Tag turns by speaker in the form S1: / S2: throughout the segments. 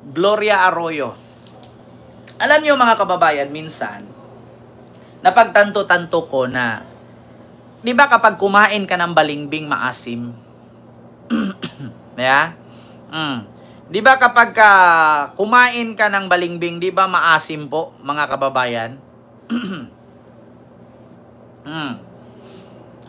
S1: Gloria Arroyo. Alam niyo mga kababayan, minsan, napagtanto-tanto ko na, di ba kapag kumain ka ng balimbing maasim? Yeah? Di ba kapag kumain ka ng balimbing, di ba maasim po, mga kababayan?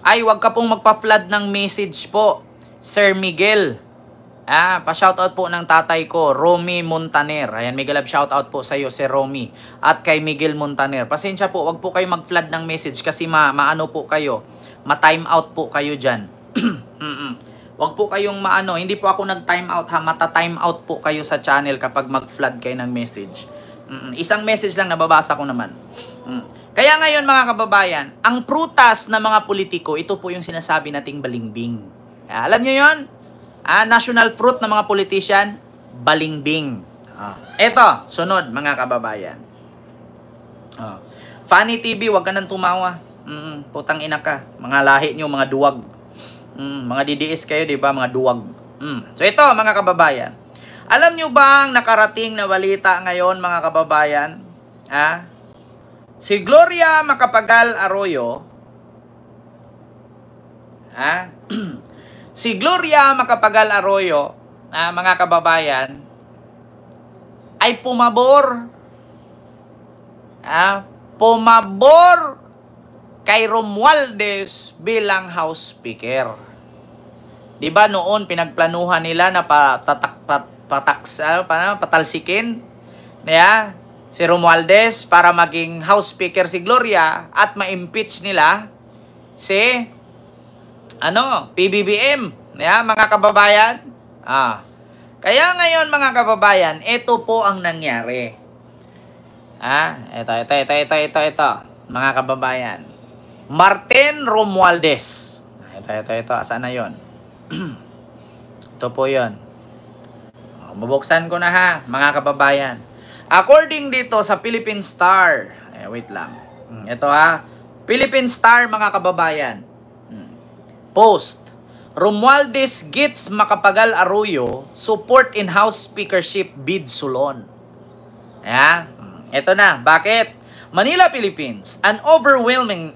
S1: Ay, wag ka pong magpa-flood ng message po, Sir Miguel. Pa-shoutout po ng tatay ko, Romy Montaner. Ayan, mega love shoutout po sa iyo, Sir Romy. At kay Miguel Montaner. Pasensya po, wag po kayo mag-flood ng message kasi maano po kayo. Ma-time out po kayo dyan. Wag po kayong hindi po ako nag-time out ha. Mata-time out po kayo sa channel kapag mag-flood kayo ng message. Isang message lang nababasa ko naman. Kaya ngayon mga kababayan, ang prutas ng mga politiko, ito po yung sinasabi nating balimbing. Alam nyo yun? National fruit ng mga politician, balimbing. Ito, sunod mga kababayan. Funny TV, wag ka nang tumawa. Putang ina ka. Mga lahi nyo, mga duwag. Mga DDS kayo, di ba? Mga duwag. So ito mga kababayan. Alam nyo bang nakarating na balita ngayon mga kababayan? Si Gloria Macapagal Arroyo, si Gloria Macapagal Arroyo, mga kababayan, ay pumabor kay Romualdez bilang House Speaker. Di ba noon pinagplanuhan nila na patalsikin si Romualdez para maging House Speaker si Gloria at ma-impeach nila si PBBM, mga kababayan. Kaya ngayon mga kababayan, ito po ang nangyari. Ito, mga kababayan. Martin Romualdez. Ito, asan na 'yon? Ito po 'yon. Mabuksan ko na ha, mga kababayan. According dito sa Philippine Star, wait lang. Ito Philippine Star mga kababayan. Post. Romualdez gets Macapagal Arroyo support in House Speakership bid Sulon. Ito na. Bakit? Manila, Philippines. An overwhelming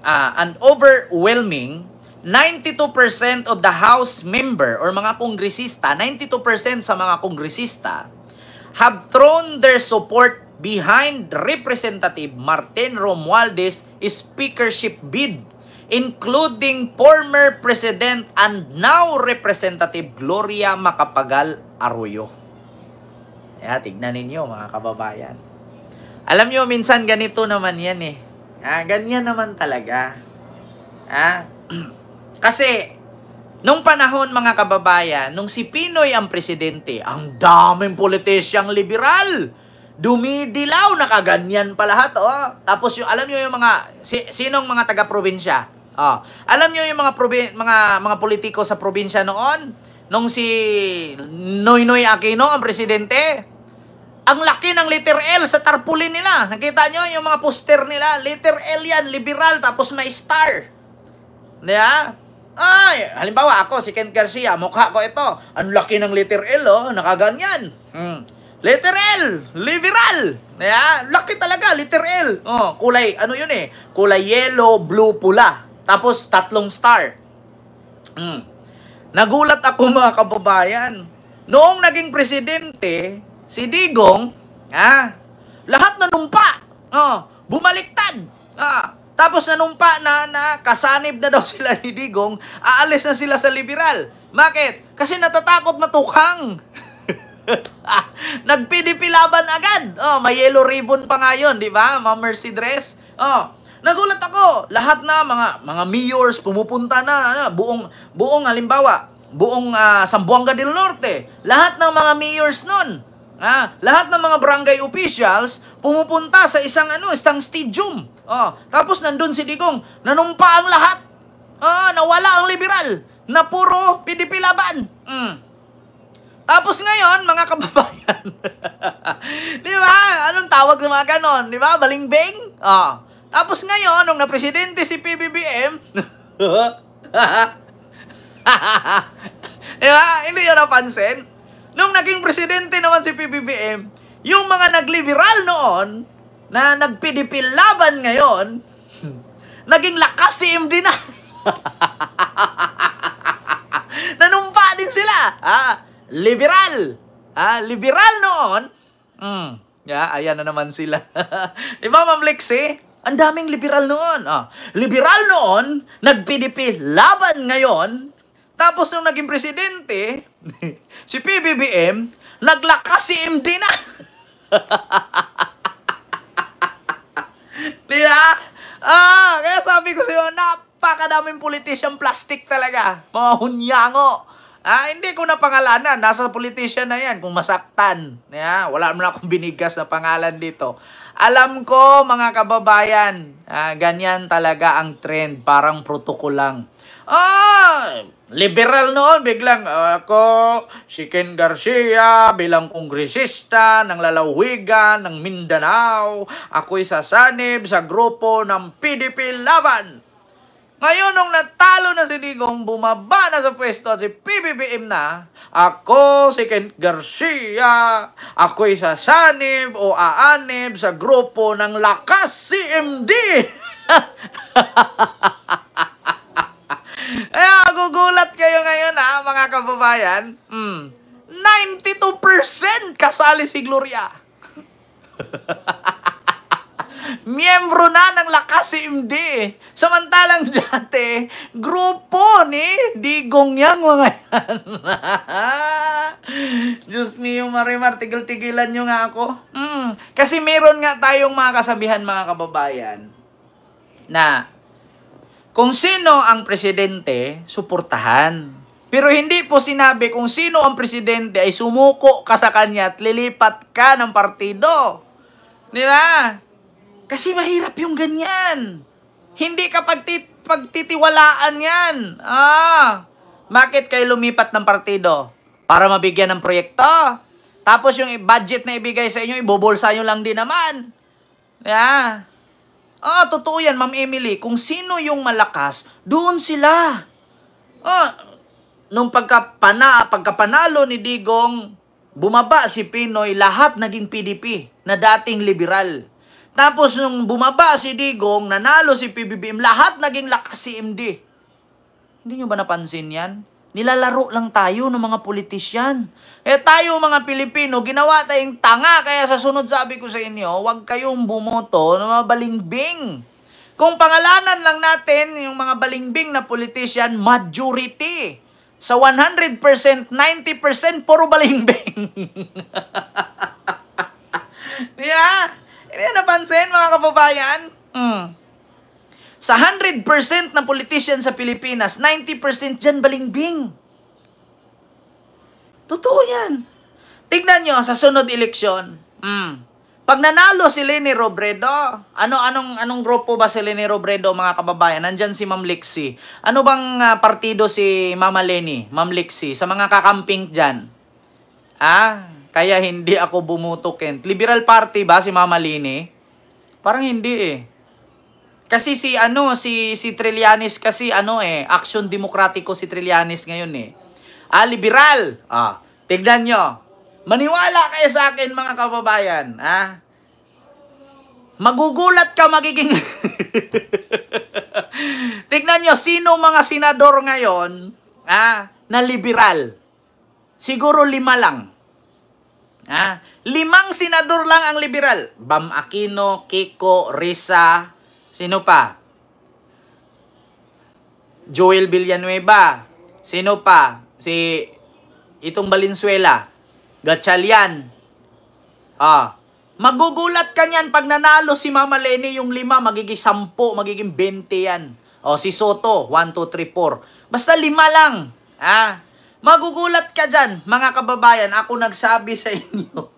S1: 92% of the House member or mga kongresista, 92% sa mga kongresista have thrown their support behind Representative Martin Romualdez speakership bid, including former President and now Representative Gloria Macapagal Arroyo. Tignan ninyo mga kababayan. Alam nyo, minsan ganito naman yan ganyan naman talaga. Kasi, nung panahon mga kababayan, nung si Pinoy ang presidente, ang daming politisyang liberal. Dumidilaw, nakaganyan pa lahat. Tapos alam nyo yung sinong mga taga-probinsya? Alam nyo yung mga politiko sa probinsya noon? Nung si Noynoy Aquino ang presidente, ang laki ng letter L sa tarpaulin nila. Nakita nyo yung mga poster nila? Letter L yan, liberal, tapos may star. Halimbawa ako, si Kent Garcia, mukha ko ito. Ang laki ng letter L, nakaganyan. Letter L, liberal. Laki talaga, letter L. Kulay, kulay yellow, blue, pula. Tapos, 3 star. Nagulat ako mga kababayan. Noong naging presidente, si Digong, lahat nanumpa. Bumaliktad. Tapos nanumpa na kasanib na daw sila ni Digong, aalis na sila sa liberal. Bakit? Kasi natatakot matukhang. Nag-PDP laban agad. May yellow ribbon pa nga yun, di ba? Mercy dress. Nagulat ako. Lahat na mga mayors pumupunta na, buong halimbawa, buong Zamboanga del Norte. Lahat ng mga mayors nun. Lahat ng mga barangay officials pumupunta sa isang stadium. Tapos nandun si Digong, nanumpa ang lahat. Nawala ang liberal na puro PDP laban. Tapos ngayon, mga kababayan, di ba? Anong tawag ng mga ganon? Di ba? Balingbing? Tapos ngayon, nung na-presidente si PBBM, di ba? Hindi nyo napansin? Nung naging presidente naman si PBBM, yung mga nagliberal noon, na nag-PDP laban ngayon, naging lakas si MD na. Nanumpa din sila. Liberal. Liberal noon. Ayan na naman sila. Diba, Ma'am Lexie? Ang daming liberal noon. Liberal noon, nag-PDP laban ngayon, tapos nung naging presidente, si PBBM, naglakas si MD na. Diba? Kaya sabi ko sa'yo, napakadaming politician plastic talaga. Mga hunyango. Hindi ko na pangalanan. Nasa politician na yan. Kung masaktan. Wala mo na akong binigas na pangalan dito. Alam ko, mga kababayan, ganyan talaga ang trend. Parang protocol lang. Liberal noon, biglang ako, si Ken Garcia, bilang kongresista ng lalawigan ng Mindanao, ako'y sasanib sa grupo ng PDP Laban. Ngayon, nung natalo na si Digong, bumaba na sa pwesto si PBBM na, ako, si Ken Garcia, ako'y sasanib o aanib sa grupo ng Lakas CMD. Gugulat kayo ngayon mga kababayan. 92% kasali si Gloria. Miyembro na ng Lakas CMD. Samantalang dati, grupo ni Digong yang mga yan. Diyos mio, Marimar, tigil-tigilan nyo nga ako. Kasi meron nga tayong mga kasabihan, mga kababayan, na kung sino ang presidente, suportahan. Pero hindi po sinabi kung sino ang presidente ay sumuko ka sa kanya at lilipat ka ng partido. Di ba? Kasi mahirap yung ganyan. Hindi ka pagtitiwalaan yan. Bakit kayo lumipat ng partido? Para mabigyan ng proyekto. Tapos yung budget na ibigay sa inyo, ibubulsa nyo lang din naman. Yeah. Totoo yan, Ma'am Emily. Kung sino yung malakas, doon sila. Nung pagkapanalo ni Digong, bumaba si Pinoy, lahat naging PDP na dating liberal. Tapos nung bumaba si Digong, nanalo si PBBM, lahat naging Lakas si MD. Hindi nyo ba napansin yan? Nilalaro lang tayo ng mga politisyan. Tayo mga Pilipino, ginawa tayong tanga. Kaya sa sunod sabi ko sa inyo, huwag kayong bumoto ng mga balingbing. Kung pangalanan lang natin yung mga balingbing na politisyan, majority. Sa 100%, 90% puro balingbing. Hindi napansin mga kababayan? Sa 100% ng politician sa Pilipinas, 90% dyan balingbing. Totoo yan. Tignan nyo sa sunod eleksyon. Pag nanalo si Leni Robredo, anong grupo ba si Leni Robredo, mga kababayan? Nandyan si Ma'am Lexie. Ano bang partido si Mama Leni, Ma'am Lexie, sa mga kakamping dyan? Kaya hindi ako bumuto, Kent. Liberal Party ba si Mama Leni? Parang hindi eh. Kasi si Trillanes kasi Action Demokratiko si Trillanes ngayon eh. Liberal. Tignan nyo. Maniwala kayo sa akin, mga kababayan. Magugulat ka magiging... Tignan nyo, sino mga senador ngayon na liberal? Siguro 5 lang. 5 senador lang ang liberal. Bam Aquino, Kiko, Risa, sino pa? Joel Villanueva. Sino pa? Si itong Valenzuela. Gatchalian. Magugulat ka niyan pag nanalo si Mama Leni, yung 5, magiging 10, magiging 20 yan. Si Soto, 1, 2, 3, 4. Basta 5 lang. Magugulat ka dyan, mga kababayan. Ako nagsabi sa inyo.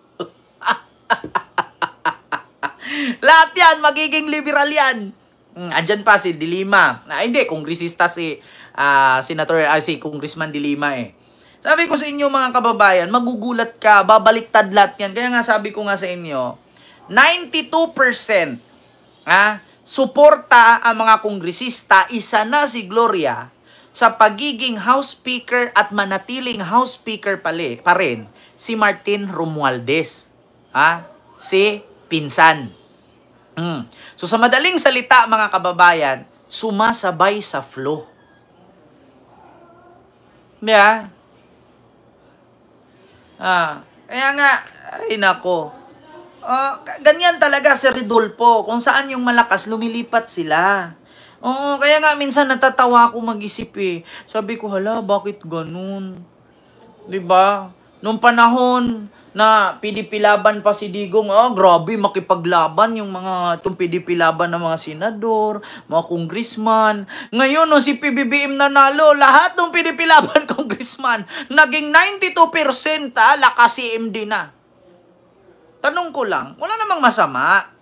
S1: Lahat yan, magiging liberal yan. Andyan pa si Dilima. Hindi, kongresista si Congressman Dilima eh. Sabi ko sa inyo, mga kababayan, magugulat ka, babaliktad lahat yan. Kaya nga sabi ko nga sa inyo, 92% suporta ang mga kongresista, isa na si Gloria, sa pagiging House Speaker at manatiling House Speaker pa rin si Martin Romualdez. Si pinsan. So sa madaling salita mga kababayan, sumasabay sa flow. Yeah. Kaya nga, ay nako. Ganyan talaga si Ridolfo. Kung saan yung malakas, lumilipat sila. Oo, kaya nga minsan natatawa ako mag-isip eh. Sabi ko, hala, bakit ganun? 'Di ba? Nung panahon na PDP laban pa si Digong, grabe makipaglaban yung mga itong PDP laban ng mga senador, mga congressman. Ngayon, no, si PBBM nanalo, lahat ng PDP laban congressman, naging 92% lakas si MD na. Tanong ko lang, wala namang masama.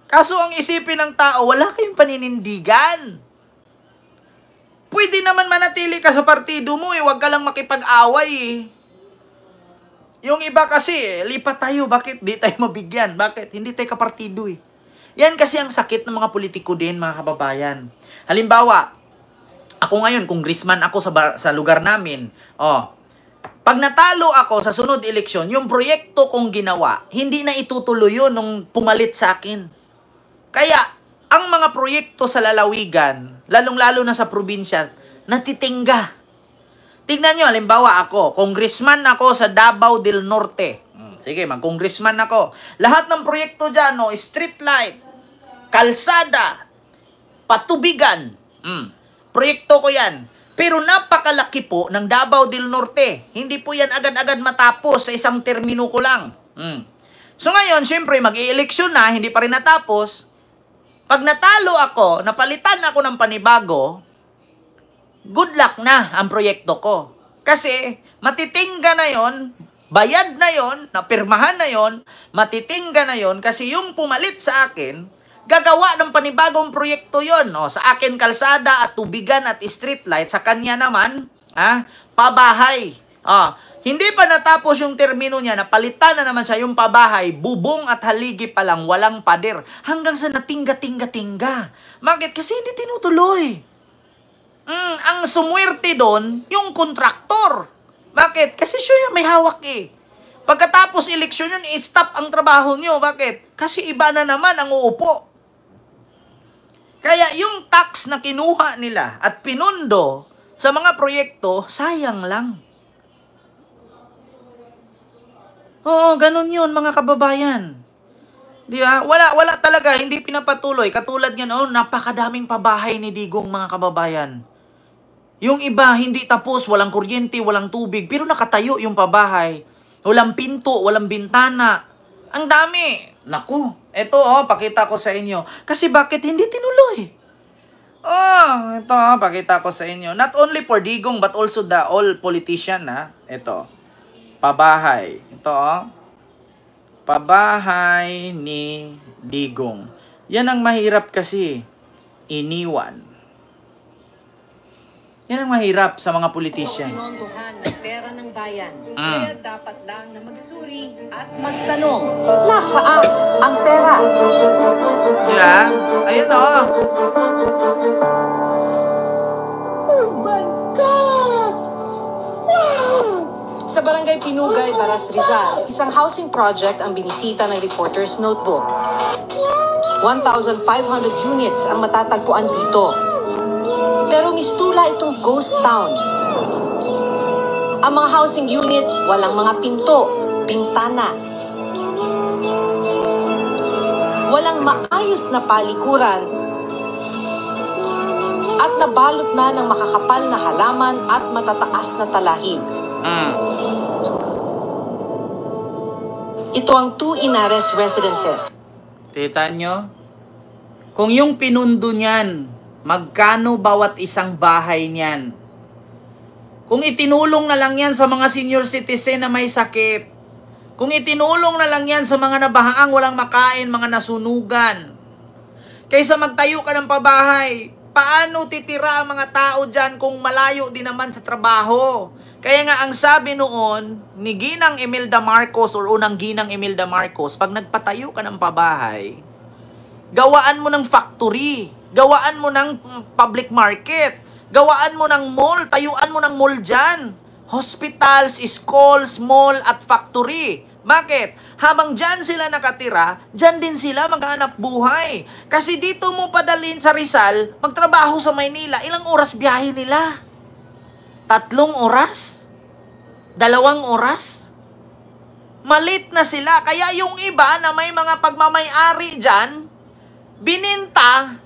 S1: Kaso ang isipin ng tao, wala kayong paninindigan. Pwede naman manatili ka sa partido mo, huwag ka lang makipag-away eh. Yung iba kasi, lipat tayo, bakit di tayo mabigyan? Bakit? Hindi tayo kapartido eh. Yan kasi ang sakit ng mga politiko din, mga kababayan. Halimbawa, ako ngayon, congressman ako sa lugar namin. Pag natalo ako sa sunod eleksyon, yung proyekto kong ginawa, hindi na itutuloy yun nung pumalit sa akin. Kaya, ang mga proyekto sa lalawigan, lalong-lalo na sa probinsya, natitingga. Tignan nyo, halimbawa ako, congressman ako sa Davao del Norte. Sige, mag-congressman ako. Lahat ng proyekto dyan, street light, kalsada, patubigan. Proyekto ko yan. Pero napakalaki po ng Davao del Norte. Hindi po yan agad-agad matapos sa isang termino ko lang. So ngayon, syempre, mag-i-eleksyon na, hindi pa rin natapos. Pag natalo ako, napalitan ako ng panibago, good luck na ang proyekto ko. Kasi matitingga na yon, bayad na yon, napirmahan na yon, matitingga na yon kasi yung pumalit sa akin, gagawa ng panibagong proyekto yon. Sa akin kalsada at tubigan at street light, sa kanya naman, pabahay. Hindi pa natapos yung termino niya, napalitan na naman siya yung pabahay, bubong at haligi pa lang, walang pader. Hanggang sa natingga-tingga-tingga. Bakit? Kasi hindi tinutuloy. Ang sumwerte doon, yung kontraktor. Bakit? Kasi siya yung may hawak eh. Pagkatapos eleksyon yun, i-stop ang trabaho nyo. Bakit? Kasi iba na naman ang uupo. Kaya yung tax na kinuha nila at pinundo sa mga proyekto, sayang lang. Oo, ganun yun mga kababayan. Di ba? Wala talaga, hindi pinapatuloy. Katulad yan, napakadaming pabahay ni Digong mga kababayan. Yung iba, hindi tapos, walang kuryente, walang tubig, pero nakatayo yung pabahay. Walang pinto, walang bintana. Ang dami. Naku, eto pakita ko sa inyo. Kasi bakit hindi tinuloy? Ito pakita ko sa inyo. Not only for Digong, but also the all politician, Ito, pabahay. Ito, pabahay ni Digong. Yan ang mahirap kasi, iniwan. Yan ang mahirap sa mga politician.
S2: Pinondohan ng pera ng bayan. Kaya dapat lang na magsuri at magtanong, nasaan ang pera?
S1: Diba? Ayun
S2: Oh my God! Wow! Sa Barangay Pinugay, Baras Rizal, isang housing project ang binisita ng Reporter's Notebook. 1,500 units ang matatagpuan dito. Pero mistula itong ghost town. Ang mga housing unit, walang mga pinto, bintana. Walang maayos na palikuran at nabalot na ng makakapal na halaman at matataas na talahib. Ito ang 2 Inares residences.
S1: Tita nyo? Kung yung pinundo niyan, magkano bawat isang bahay niyan? Kung itinulong na lang yan sa mga senior citizen na may sakit, kung itinulong na lang yan sa mga nabahaang walang makain, mga nasunugan, kaysa magtayo ka ng pabahay, paano titira ang mga tao dyan kung malayo din naman sa trabaho? Kaya nga ang sabi noon ni Ginang Imelda Marcos or unang Ginang Imelda Marcos, pag nagpatayo ka ng pabahay, gawaan mo ng factory, gawaan mo ng public market, gawaan mo ng mall, tayuan mo ng mall dyan. hospitals, schools, mall, at factory. Bakit? Habang dyan sila nakatira, dyan din sila maghanap buhay. Kasi dito mo padalhin sa Rizal, magtrabaho sa Maynila, ilang oras biyahe nila? 3 oras? 2 oras? Malit na sila. Kaya yung iba na may mga pagmamay-ari dyan, bininta,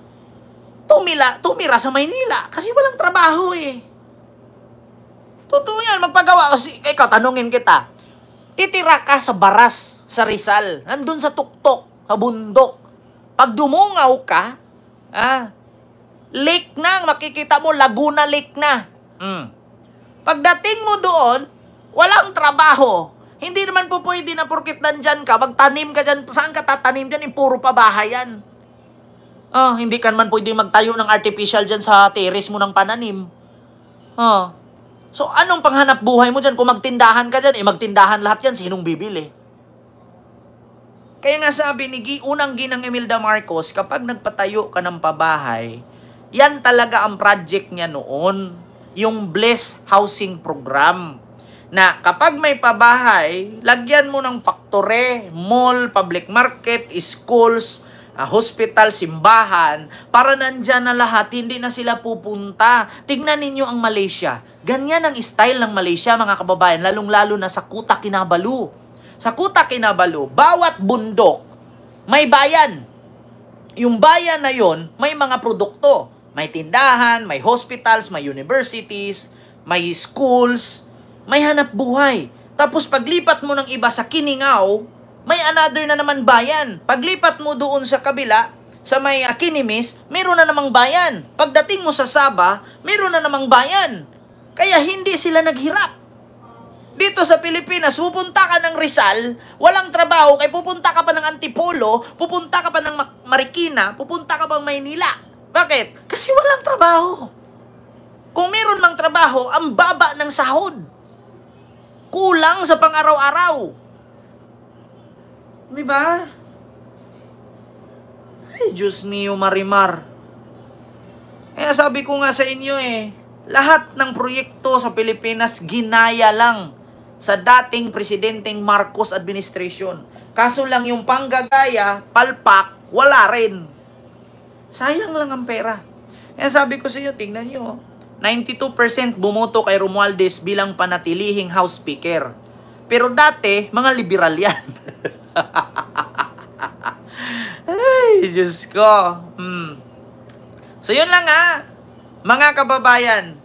S1: tumira sa Maynila. Kasi walang trabaho eh. Totoo yan, magpagawa. Kasi, ikaw, tanungin kita, titira ka sa Baras, sa Rizal, nandun sa tuktok, sa bundok. Pag dumungaw ka, lake na, makikita mo, Laguna Lake na. Pagdating mo doon, walang trabaho. Hindi naman po pwede na porkit nandyan ka, magtanim ka dyan. Saan ka tatanim dyan? Puro pabahayan. Hindi ka naman pwede magtayo ng artificial dyan sa terrace mo ng pananim. So, anong panghanap buhay mo dyan? Kung magtindahan ka dyan, magtindahan lahat yan. Sinong bibili? Kaya nga sabi ni unang ginang Imelda Marcos, kapag nagpatayo ka ng pabahay, yan talaga ang project niya noon. Yung Blessed Housing Program. Na kapag may pabahay, lagyan mo ng factory, mall, public market, schools, hospital, simbahan, para nandyan na lahat, hindi na sila pupunta. Tignan ninyo ang Malaysia. Ganyan ang style ng Malaysia, mga kababayan, lalong-lalo na sa Kuta Kinabalu. Sa Kuta Kinabalu, bawat bundok, may bayan. Yung bayan na yon, may mga produkto. May tindahan, may hospitals, may universities, may schools, may hanap buhay. Tapos paglipat mo ng iba sa Kiningaw, may another na naman bayan. Paglipat mo doon sa kabila, sa may Kinimis, meron na namang bayan. Pagdating mo sa Sabah, meron na namang bayan. Kaya hindi sila naghirap. Dito sa Pilipinas, pupunta ka ng Rizal, walang trabaho, kaya pupunta ka pa ng Antipolo, pupunta ka pa ng Marikina, pupunta ka pa ng Maynila. Bakit? Kasi walang trabaho. Kung meron mang trabaho, ang baba ng sahod. Kulang sa pang-araw-araw. Diba? Ay, Diyos mio, Marimar. Kaya sabi ko nga sa inyo lahat ng proyekto sa Pilipinas ginaya lang sa dating Presidenteng Marcos administration. Kaso lang yung panggagaya, palpak, wala rin. Sayang lang ang pera. Kaya sabi ko sa inyo, tingnan nyo, 92% bumoto kay Romualdez bilang panatilihing House Speaker. Pero dati, mga liberal yan. Ay, Diyos ko. So, yun lang mga kababayan.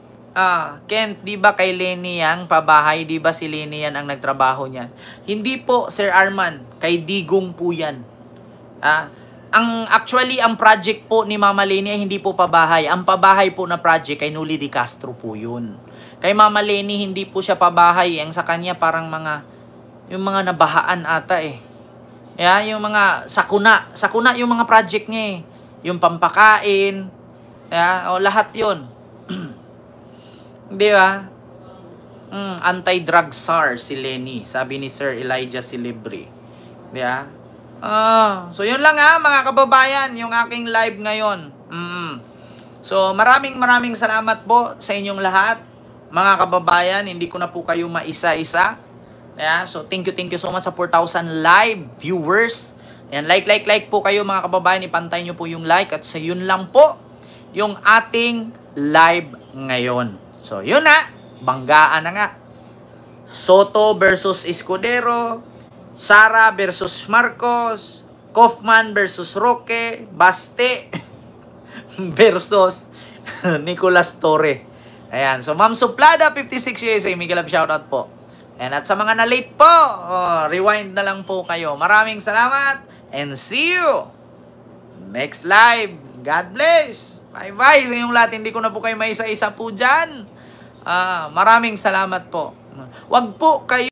S1: Kent, di ba kay Lenny yang pabahay? Di ba si Lenny yan ang nagtrabaho niyan? Hindi po, Sir Arman. Kay Digong po yan. Actually, ang project po ni Mama Lenny ay hindi po pabahay. Ang pabahay po na project kay Noli de Castro po yun. Kay Mama Lenny, hindi po siya pabahay. Ang sa kanya parang yung mga nabahaan ata yung mga sakuna. Sakuna yung mga project niya Yung pampakain. Lahat yun. Di ba? Anti-drug czar si Lenny. Sabi ni Sir Elijah Celebre. Di ba? So yun lang mga kababayan, yung aking live ngayon. So maraming salamat po sa inyong lahat, mga kababayan. Hindi ko na po kayo maisa-isa. So thank you so much sa 4,000 live viewers. Ayan, like po kayo mga kababayan. Ipantay nyo po yung like. At sa yun lang po yung ating live ngayon. So yun banggaan na nga. Soto versus Escudero, Sara versus Marcos, Kaufman versus Roque, Baste versus Nicolas Torre. Ayan. So, Ma'am Suplada, 56 USA, Miguel Love shoutout po. And at sa mga na-late po, rewind na lang po kayo. Maraming salamat and see you next live. God bless. Bye-bye sa inyong lahat. Hindi ko na po kayo may isa-isa po dyan. Maraming salamat po. Wag po kayo